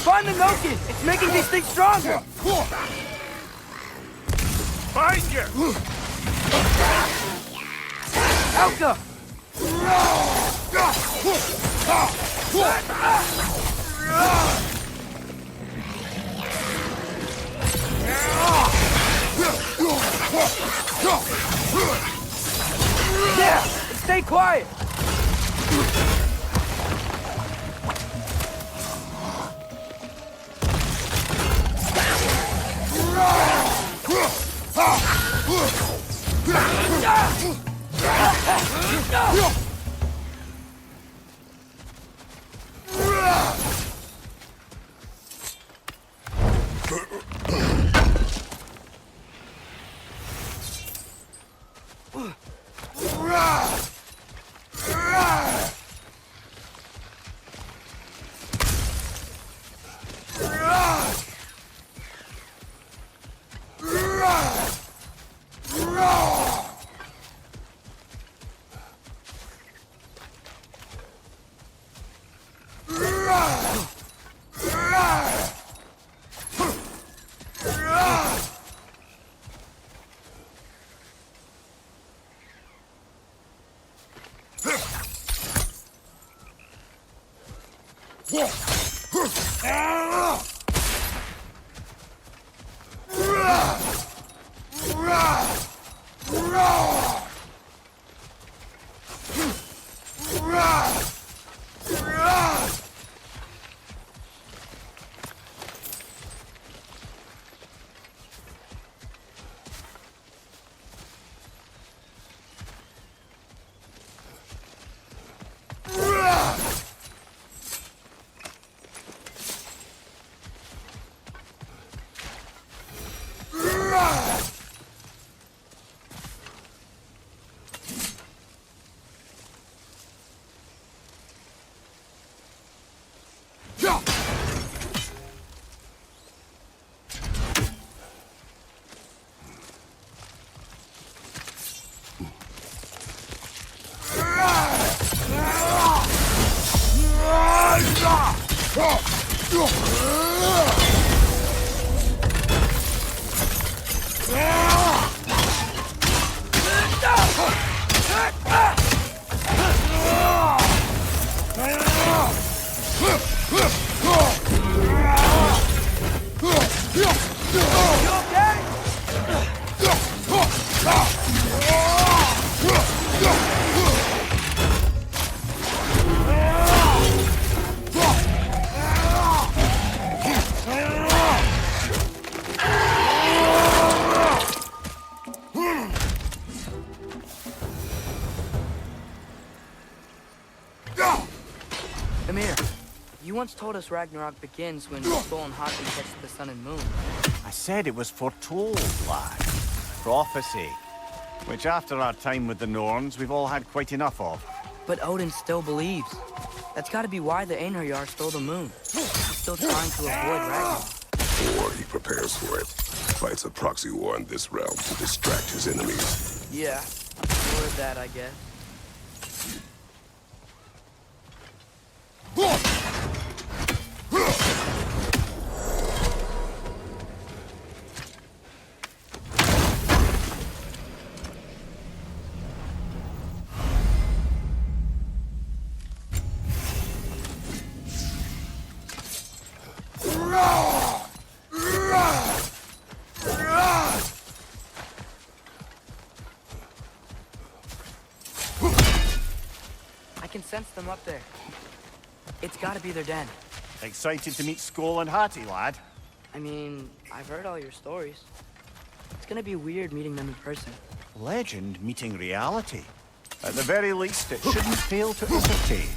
Find the Nokin! It's making these things stronger! Find you! Elka! Yeah! Stay quiet! Emir, you once told us Ragnarok begins when Sol and Hati catch the sun and moon. I said it was foretold, lad. Prophecy. Which after our time with the Norns, we've all had quite enough of. But Odin still believes. That's gotta be why the Einherjar stole the moon. He's still trying to avoid Ragnarok. Or he prepares for it. Fights a proxy war in this realm to distract his enemies. Yeah, or that, I guess. I can sense them up there. It's gotta be their den. Excited to meet Skoll and Hati, lad? I mean, I've heard all your stories. It's gonna be weird meeting them in person. Legend meeting reality. At the very least, it shouldn't fail to entertain.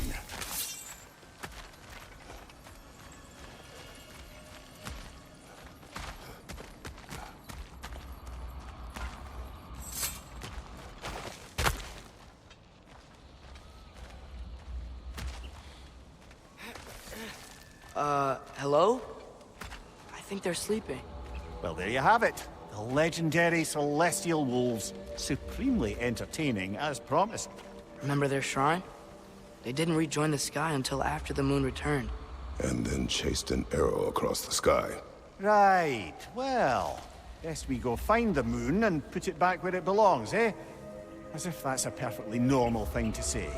Hello? I think they're sleeping. Well, there you have it. The legendary Celestial Wolves. Supremely entertaining, as promised. Remember their shrine? They didn't rejoin the sky until after the moon returned. and then chased an arrow across the sky. Right, well, guess we go find the moon and put it back where it belongs, eh? As if that's a perfectly normal thing to say.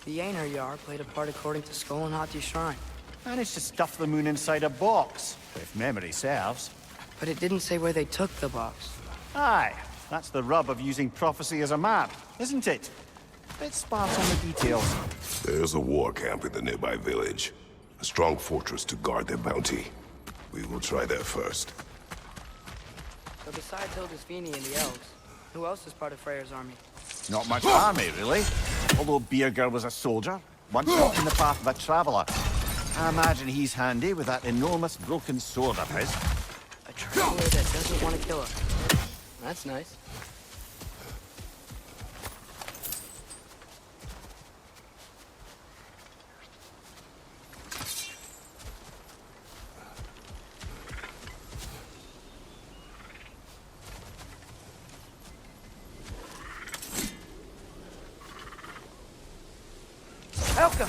The Einherjar played a part according to Skull and Hati's shrine. Managed to stuff the moon inside a box, if memory serves. But it didn't say where they took the box. Aye, that's the rub of using prophecy as a map, isn't it? Bit sparse on the details. There's a war camp in the nearby village. A strong fortress to guard their bounty. We will try there first. So besides Hildisvini and the elves, who else is part of Freyr's army? Not much army, really. Although Birger was a soldier, once walked in the path of a traveler. I imagine he's handy with that enormous broken sword of his. A traveler that doesn't want to kill us. That's nice. Helka!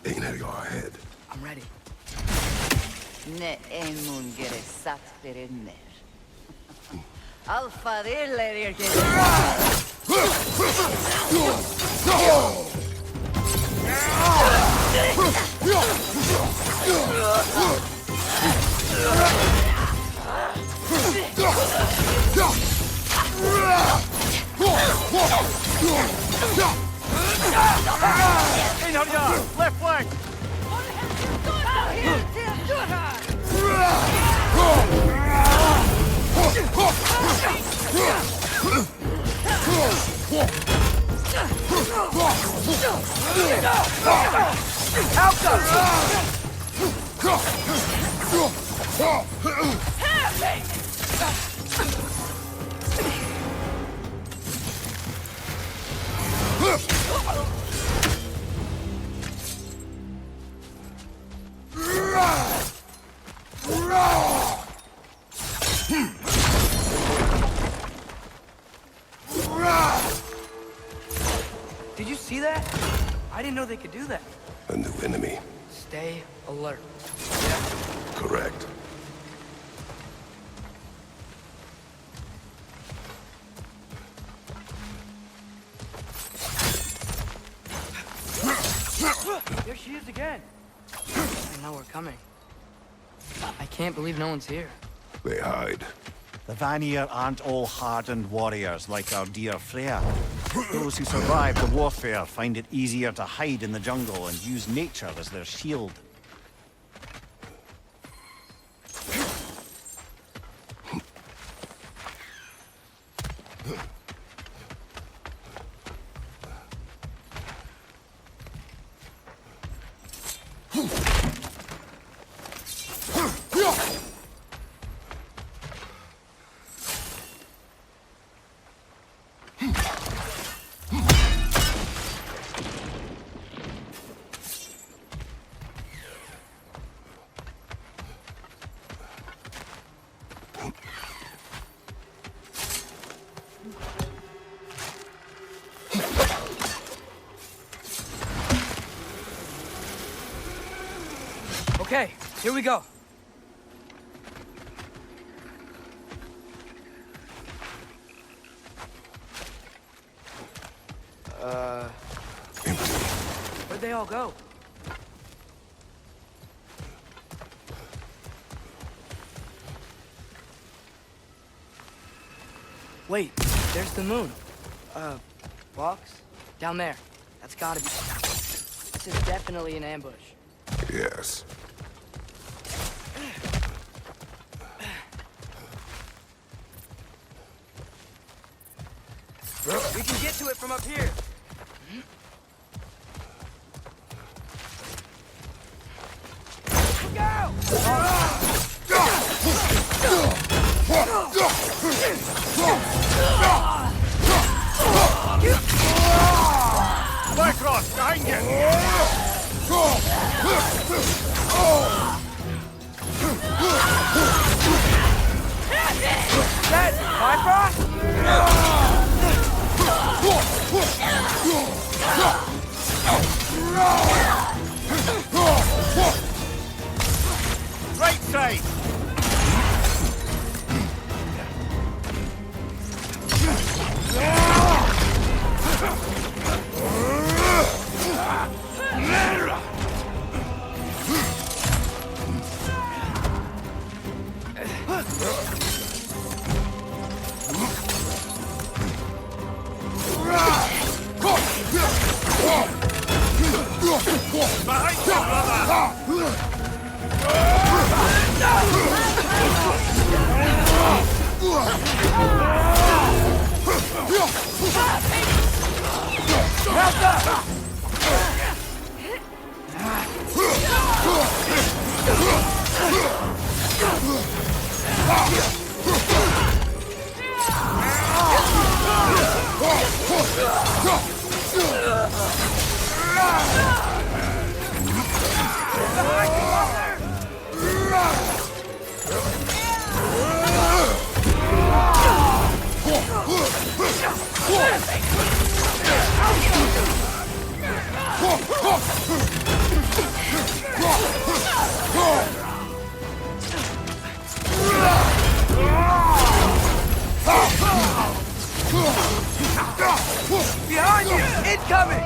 Einherjar ahead. I'm ready. Ne emun geresat derinner. Alfa diller Einherjar, left flank! Did you see that? I didn't know they could do that. A new enemy. Stay alert. Correct. There she is again. I know we're coming. I can't believe no one's here. They hide. The Vanir aren't all hardened warriors like our dear Freya. Those who survive the warfare find it easier to hide in the jungle and use nature as their shield. Okay, here we go. Where'd they all go? Wait, there's the moon. Box? Down there. That's gotta be... This is definitely an ambush. Yes. We can get to it from up here. Go! That Bifrost? Right side! Behind you, brother! Behind you! Incoming!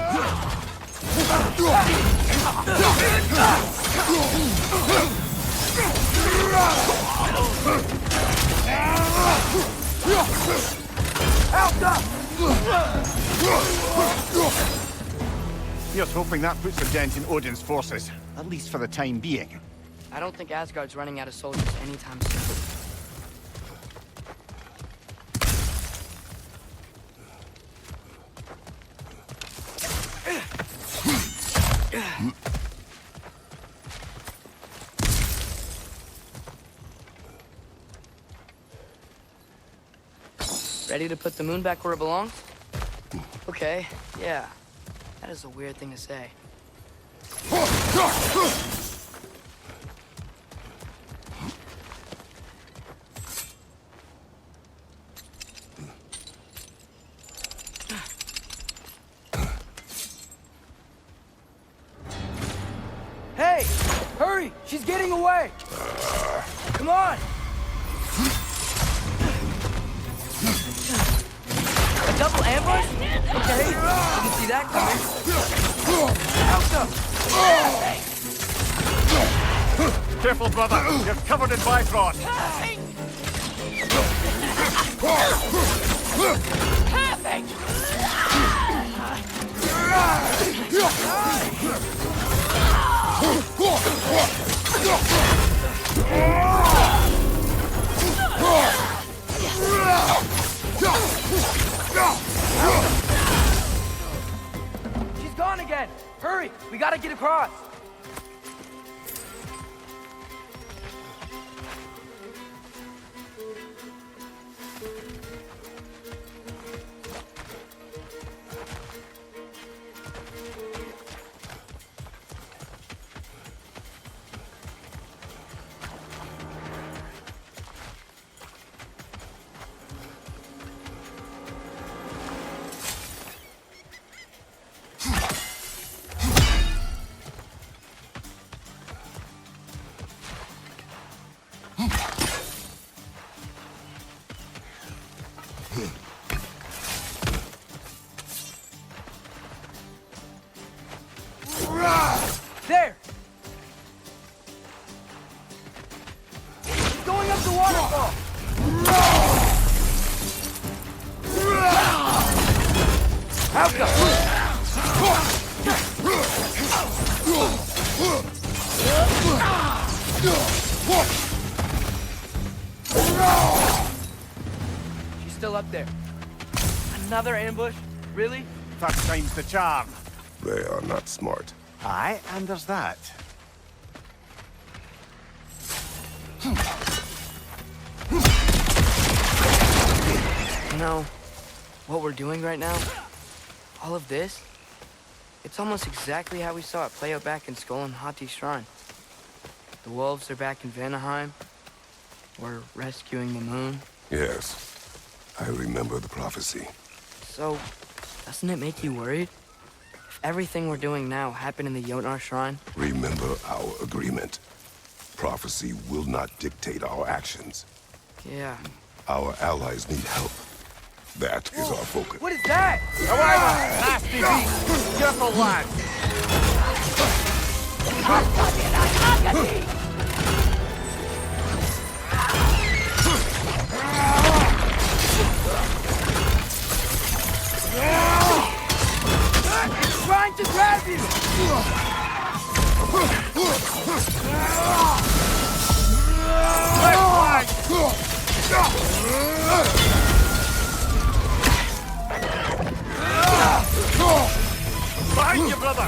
Help up! Here's hoping that puts a dent in Odin's forces, at least for the time being. I don't think Asgard's running out of soldiers anytime soon. Ready to put the moon back where it belongs? Okay, yeah. That is a weird thing to say. Hey! Hurry! She's getting away! Come on! A double ambush? Okay, didn't see that coming. Careful, brother! You're covered in Bifrost! She's gone again! Hurry! We gotta get across! There! He's going up the waterfall! She's still up there. Another ambush? Really? Third time's the charm. They are not smart. Aye, and there's that. You know, what we're doing right now, all of this, It's almost exactly how we saw it play out back in Skull and Hati's shrine. The wolves are back in Vanaheim. We're rescuing the moon. Yes, I remember the prophecy. So, doesn't it make you worried? If everything we're doing now happened in the Jotnar shrine? Remember our agreement. Prophecy will not dictate our actions. Yeah. Our allies need help. That is our focus. What is that? Nasty beast! Careful, lad! It's trying to grab you! Behind you, brother!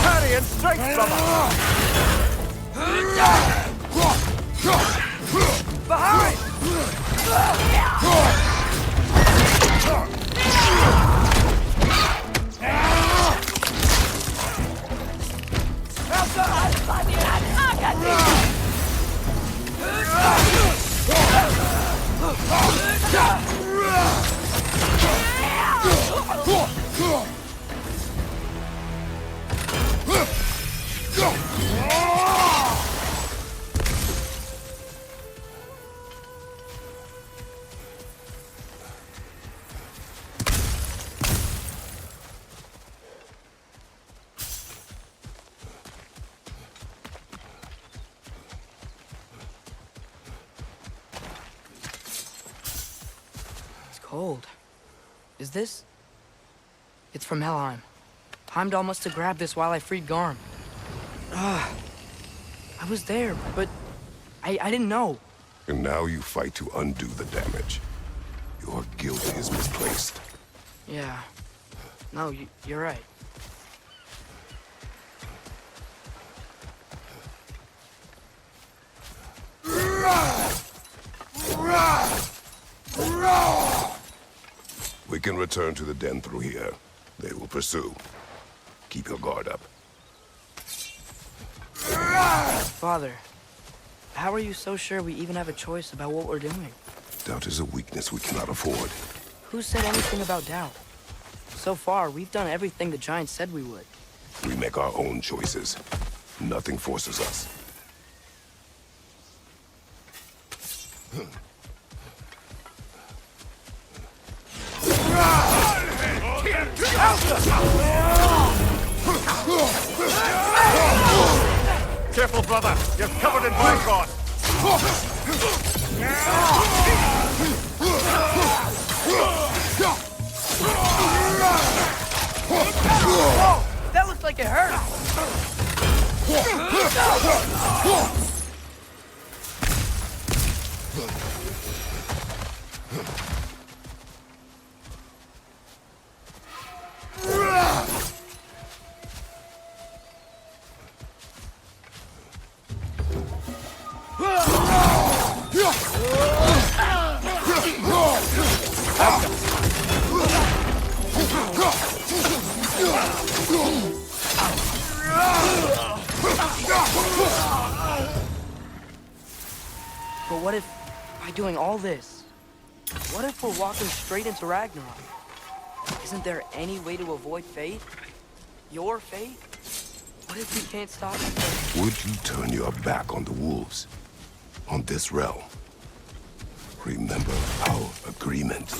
Parry and strike, brother! Behind! Cold. Is this? It's from Helheim. Heimdall must have grabbed this while I freed Garm. I was there, but I didn't know. And now you fight to undo the damage. Your guilt is misplaced. Yeah. No, you're right. We can return to the den through here. They will pursue. Keep your guard up. Father, how are you so sure we even have a choice about what we're doing? Doubt is a weakness we cannot afford. Who said anything about doubt? So far, we've done everything the Giants said we would. We make our own choices. Nothing forces us. Careful, brother! You're covered in black rot! Whoa! That looks like it hurt! But what if, by doing all this, what if we're walking straight into Ragnarok? Isn't there any way to avoid fate? Your fate? What if we can't stop it? Would you turn your back on the wolves? On this realm? Remember our agreement.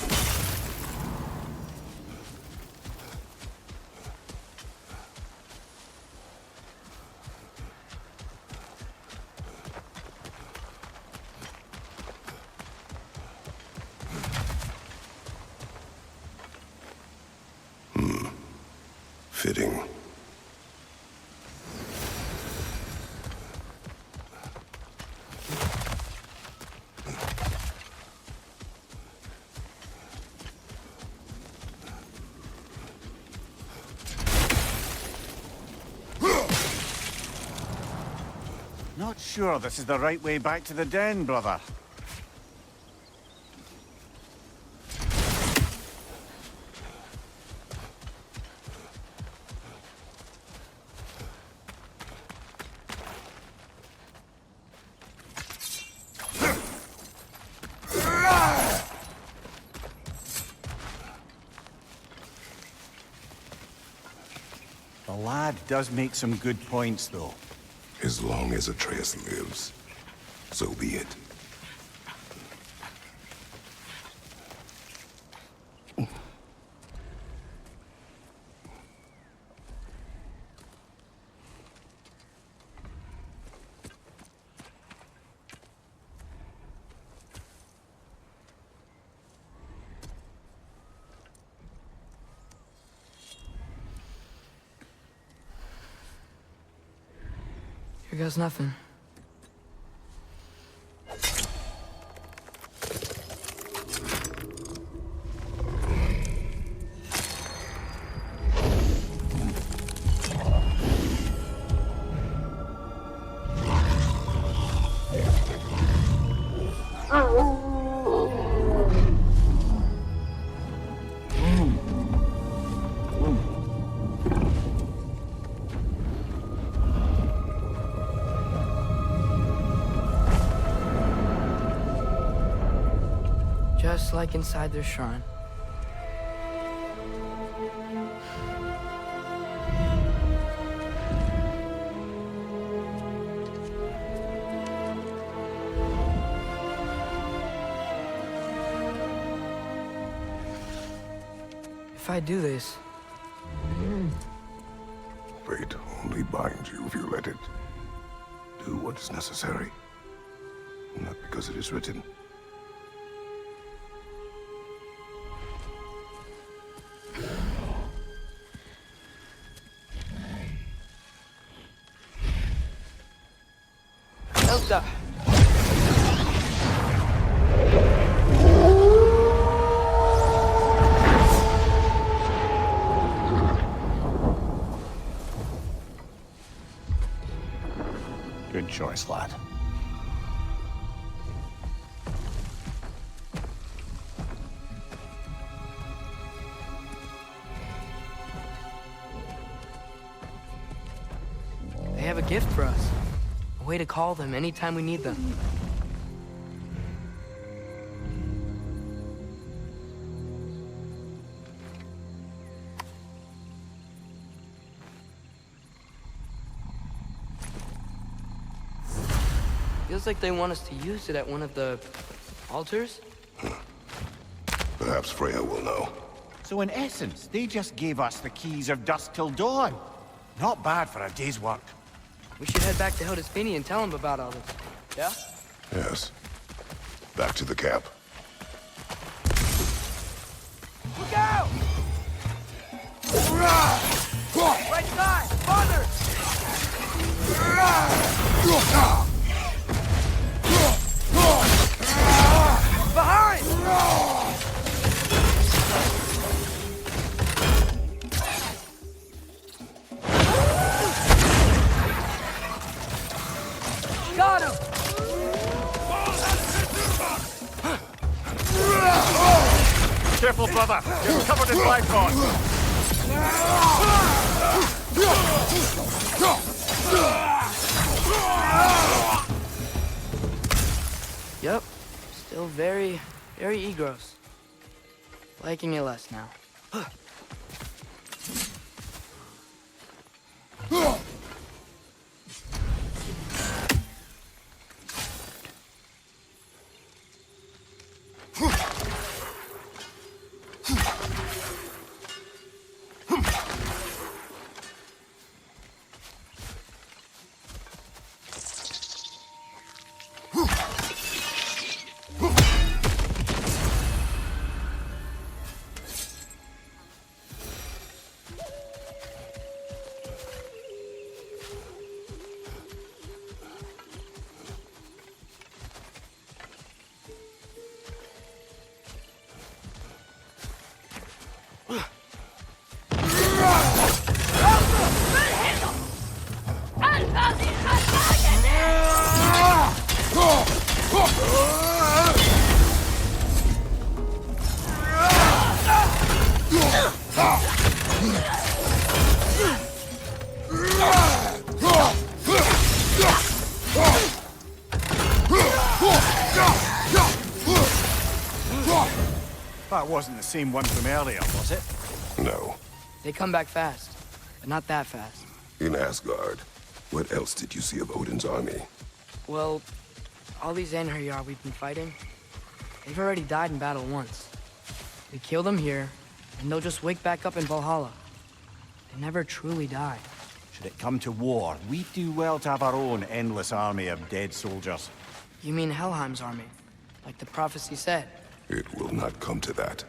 Fitting. Not sure this is the right way back to the den, brother. The lad does make some good points, though. As long as Atreus lives, so be it. Here goes nothing. Just like inside their shrine. If I do this, Fate only binds you if you let it. Do what is necessary. Not because it is written. Elsa! Good choice, lad. They have a gift for us. A way to call them anytime we need them. Feels like they want us to use it at one of the altars. Perhaps Freya will know. So in essence, they just gave us the keys of dusk till dawn. Not bad for a day's work. We should head back to Hildesfinia and tell him about all this. Yeah? Yes. Back to the camp. Look out! Right side! Father! Behind! Got him! Careful, brother. You're covered in Bifrost. Yep. Still very egros. Liking it less now. That wasn't the same one from earlier, was it? No. They come back fast, but not that fast. In Asgard, what else did you see of Odin's army? Well, all these Einherjar we've been fighting, they've already died in battle once. We kill them here, and they'll just wake back up in Valhalla. They never truly die. Should it come to war, we do well to have our own endless army of dead soldiers. You mean Helheim's army, like the prophecy said? It will not come to that.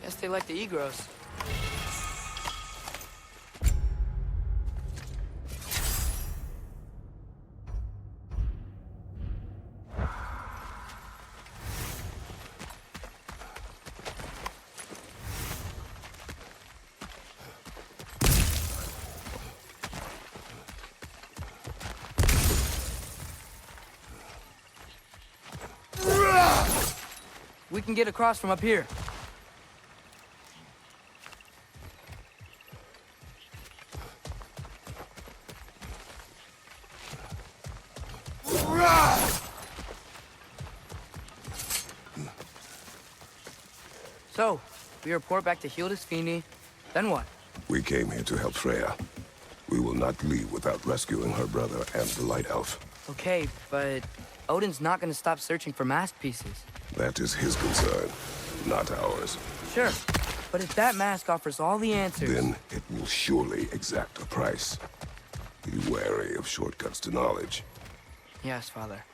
Guess they like the Egros. We can get across from up here. So, we report back to Hildisvini, then what? We came here to help Freya. We will not leave without rescuing her brother and the Light Elf. Okay, but Odin's not gonna stop searching for mask pieces. That is his concern, not ours. Sure, but if that mask offers all the answers... Then it will surely exact a price. Be wary of shortcuts to knowledge. Yes, Father.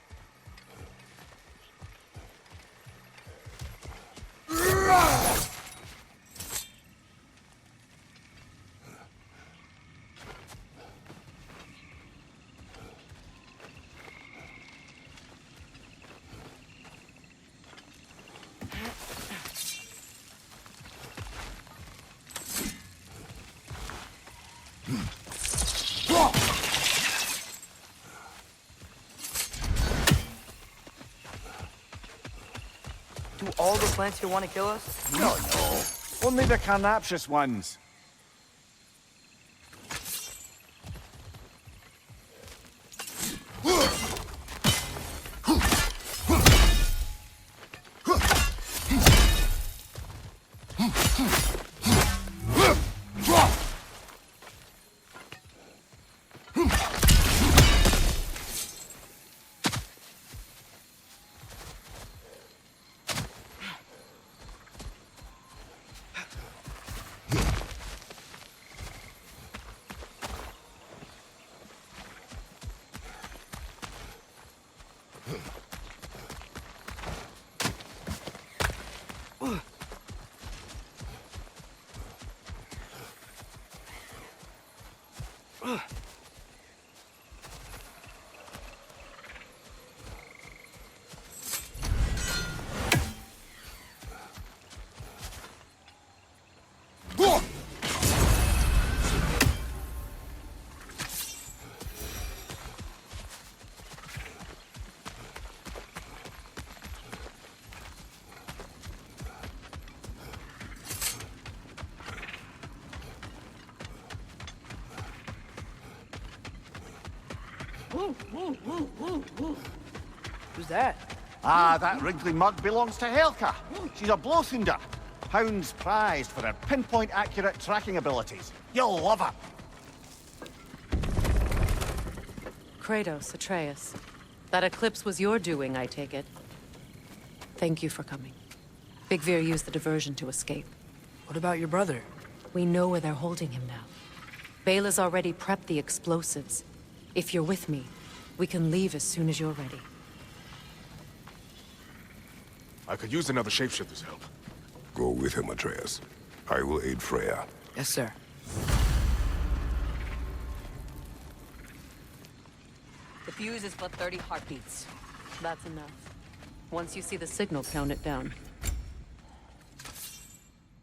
plants here want to kill us? No, no. Only the carnivorous ones. Who's that? Ah, that wrinkly mug belongs to Helka. She's a Blothunder. Hounds prized for her pinpoint-accurate tracking abilities. You'll love her. Kratos, Atreus. That eclipse was your doing, I take it. Thank you for coming. Big Veer used the diversion to escape. What about your brother? We know where they're holding him now. Bela's already prepped the explosives. If you're with me, we can leave as soon as you're ready. I could use another shapeshifter's help. Go with him, Atreus. I will aid Freya. Yes, sir. The fuse is but 30 heartbeats. That's enough. Once you see the signal, count it down.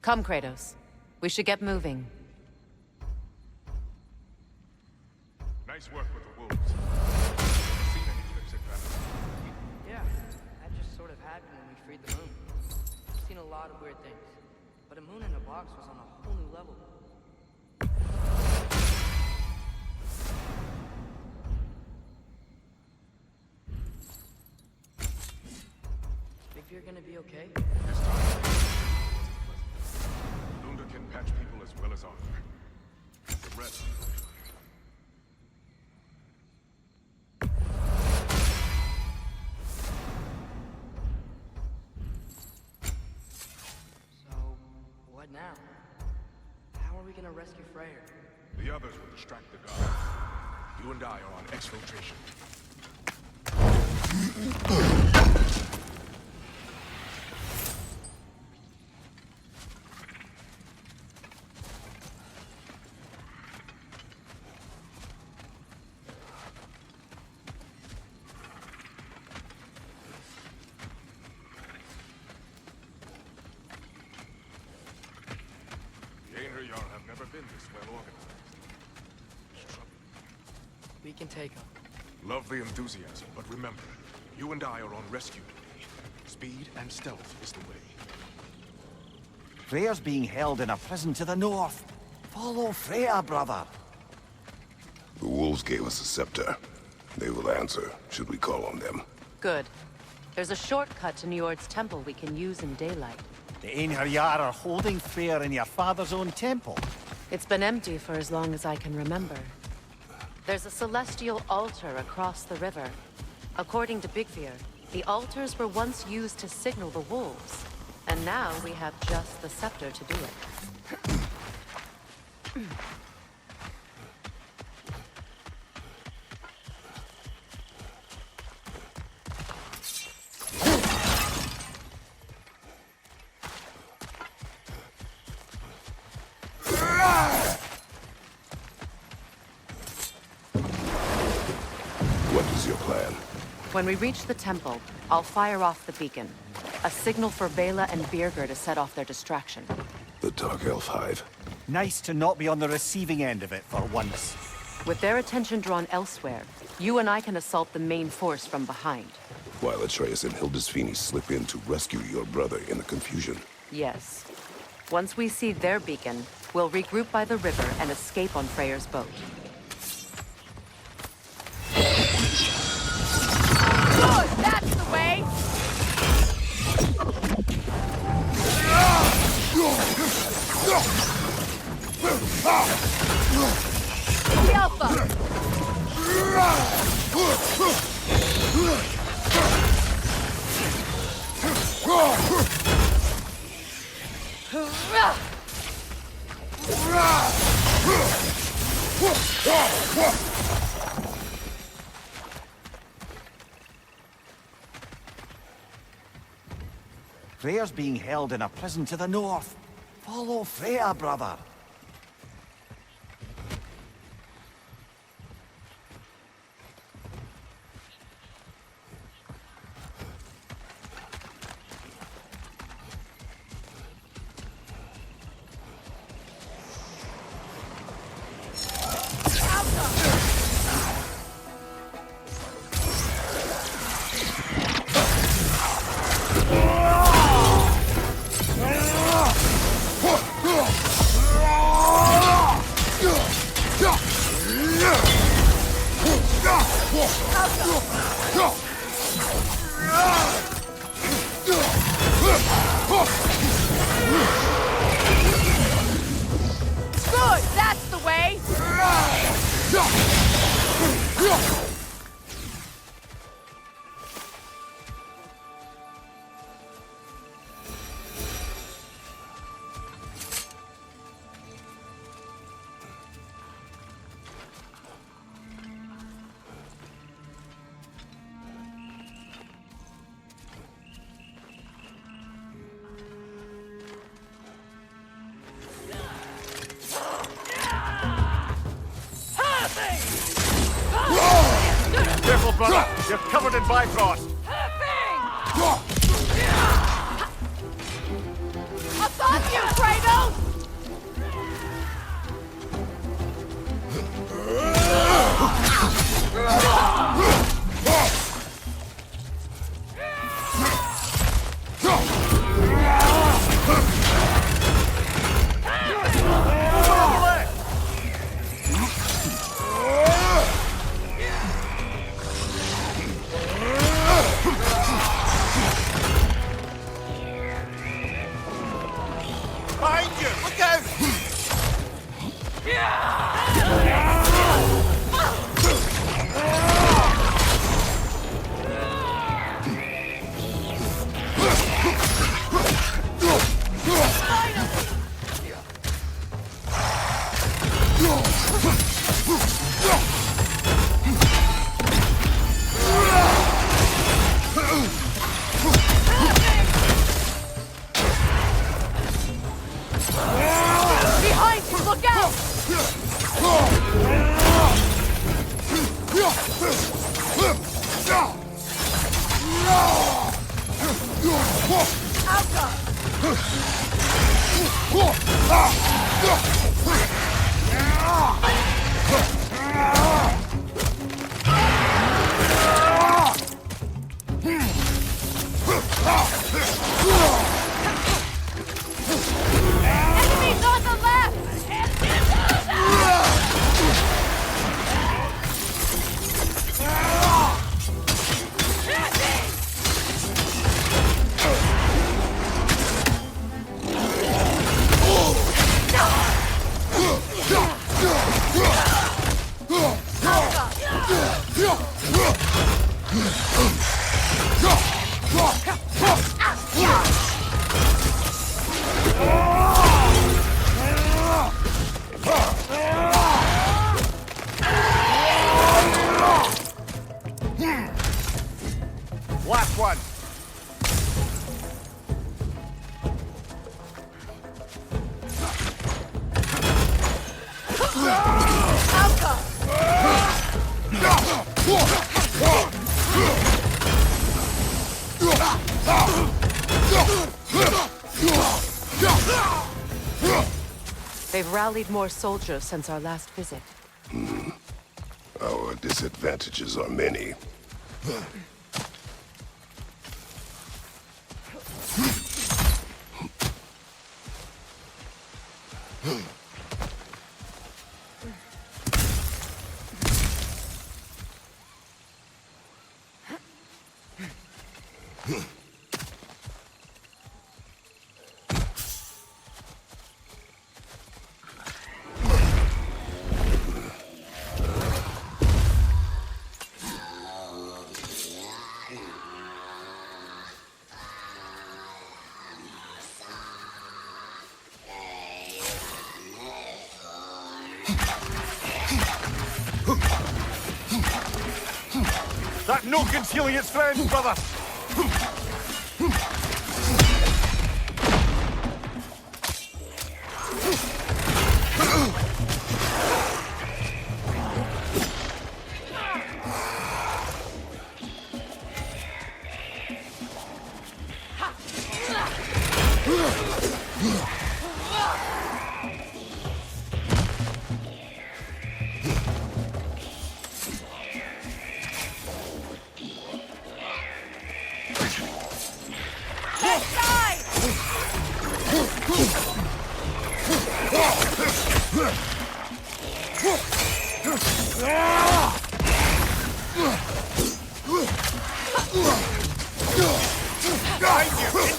Come, Kratos. We should get moving. Nice work with the wolves. Seen any eclipse advantage? Yeah, that just sort of happened when we freed the moon. I've seen a lot of weird things, but a moon in a box was on a whole new level. Think you're gonna be okay? Lunda can patch people as well as Arthur. The rest... So, what now? How are we gonna rescue Freyr? The others will distract the guards. You and I are on exfiltration. The Einherjar have never been this well organized. There's trouble. We can take him. Love the enthusiasm, but remember, you and I are on rescue duty. Speed and stealth is the way. Freya's being held in a prison to the north. Follow Freya, brother. The wolves gave us a scepter. They will answer, should we call on them. Good. There's a shortcut to Njord's temple we can use in daylight. The Einherjar are holding Freyr in your father's own temple. It's been empty for as long as I can remember. There's a celestial altar across the river. According to Big Veer, the altars were once used to signal the wolves. And now we have just the scepter to do it. What is your plan? When we reach the temple, I'll fire off the beacon. A signal for Bela and Birgir to set off their distraction. The Dark Elf Hive. Nice to not be on the receiving end of it for once. With their attention drawn elsewhere, you and I can assault the main force from behind. while Atreus and Hildisvini slip in to rescue your brother in the confusion. Yes. Once we see their beacon, we'll regroup by the river and escape on Freyr's boat. Good! That's the way! The Alpha! Freyr's being held in a prison to the north. Follow Freyr, brother. Good! That's the way! Careful, brother. You're covered in Bifrost. Above you, Kratos! Behind you! Look out! Behind you! Look out! Enemies on the left! Last one. They've rallied more soldiers since our last visit. Our disadvantages are many. That Nokin's healing its friends, brother!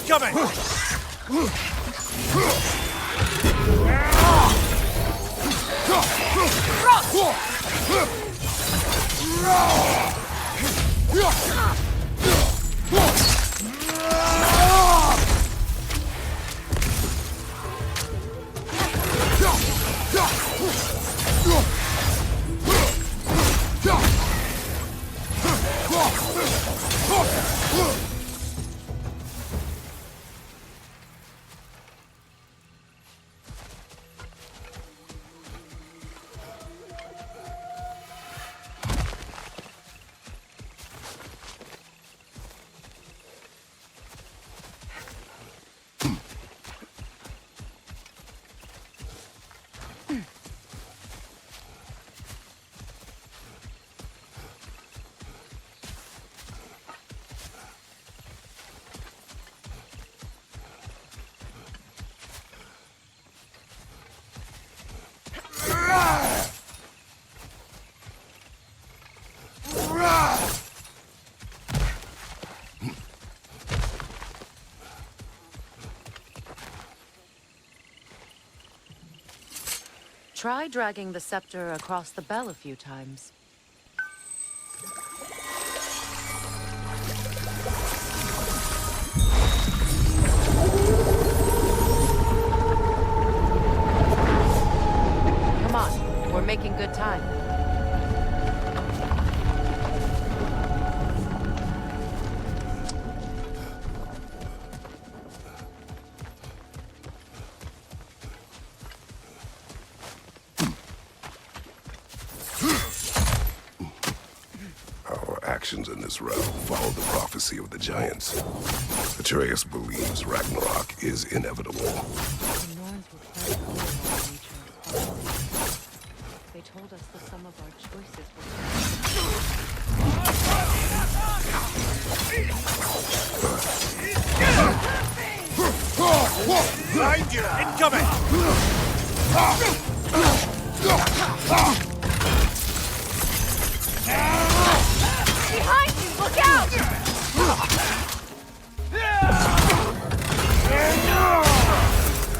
Incoming! Try dragging the scepter across the bell a few times. Come on, we're making good time. Actions in this realm follow the prophecy of the giants. Atreus believes Ragnarok is inevitable. The Norns were quite clear about the nature of prophecy. They told us the sum of our choices was... Behind you! Incoming! Behind you! Look out!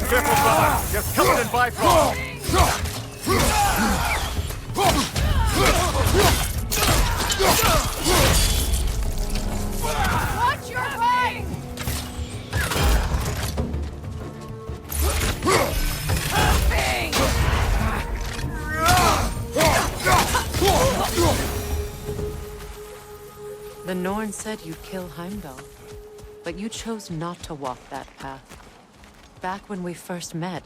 Careful, brother! You're covered in Bifrost! Watch your right! The Norn said you'd kill Heimdall, but you chose not to walk that path. Back when we first met,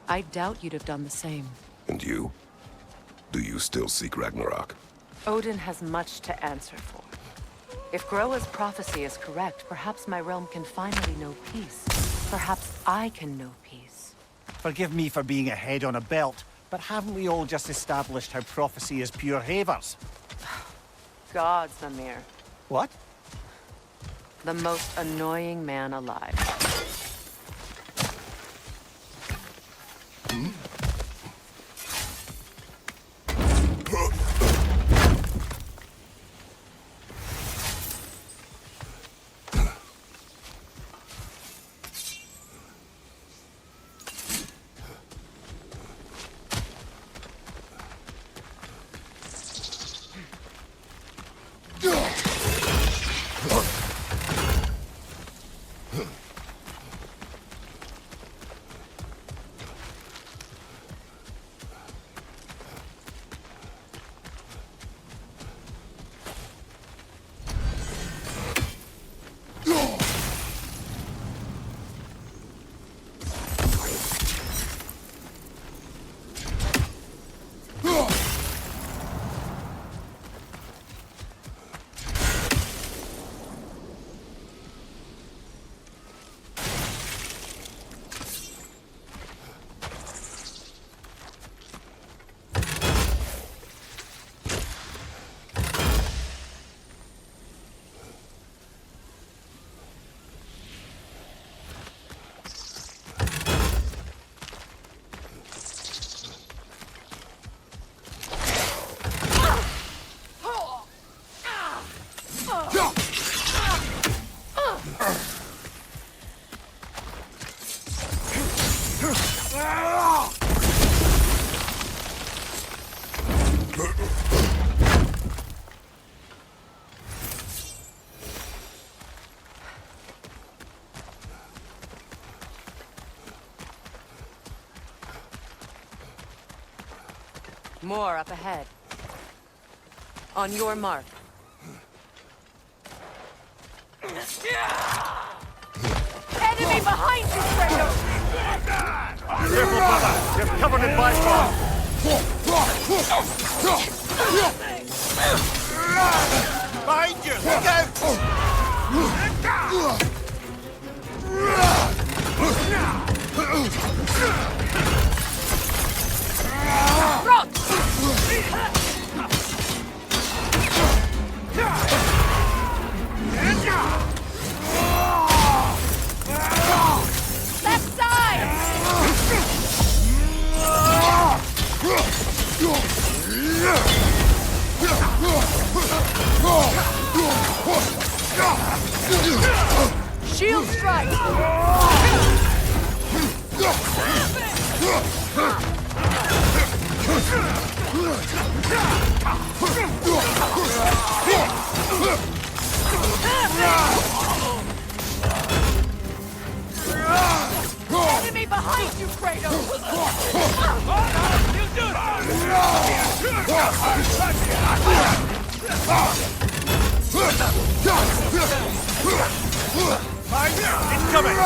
I doubt you'd have done the same. And you? Do you still seek Ragnarok? Odin has much to answer for. If Groa's prophecy is correct, perhaps my realm can finally know peace. Perhaps I can know peace. Forgive me for being a head on a belt, but haven't we all just established how prophecy is pure havers? Gods, Mimir. What? The most annoying man alive. More up ahead. On your mark. Enemy behind you, Kratos! Careful, brother! You're covered in bifrost! Behind you! Look Left side! Shield strike! Enemy behind you, Kratos! Incoming!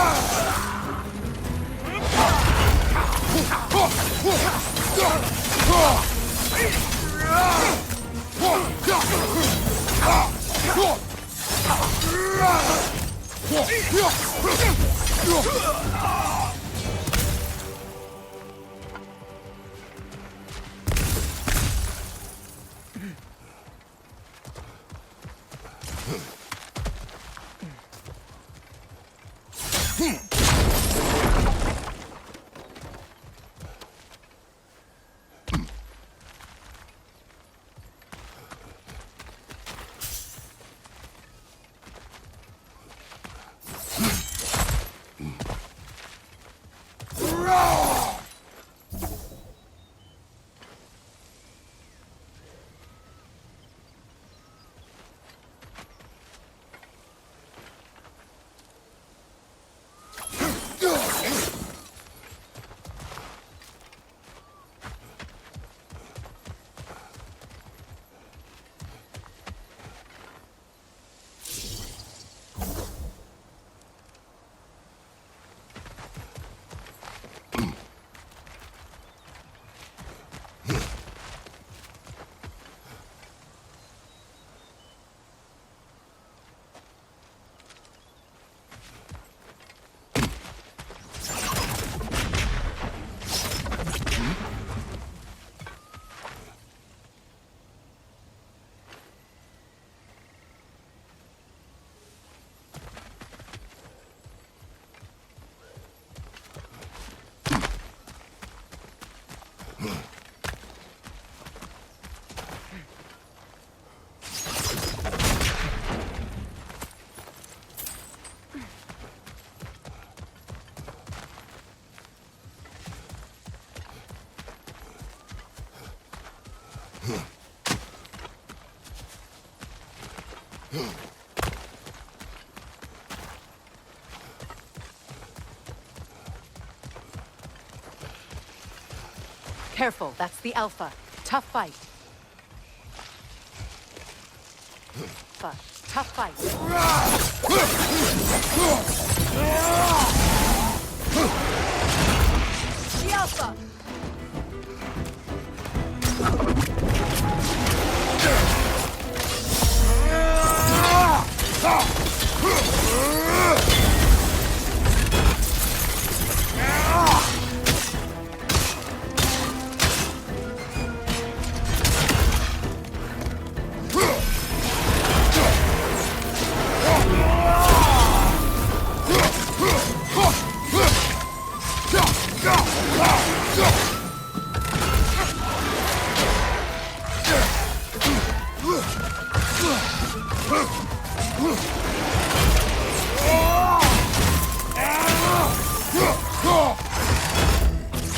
Careful, that's the Alpha. Tough fight. Tough fight. The Alpha!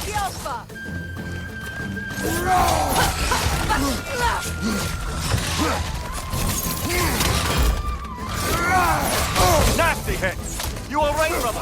The Alpha! Nasty hit! You all right, brother?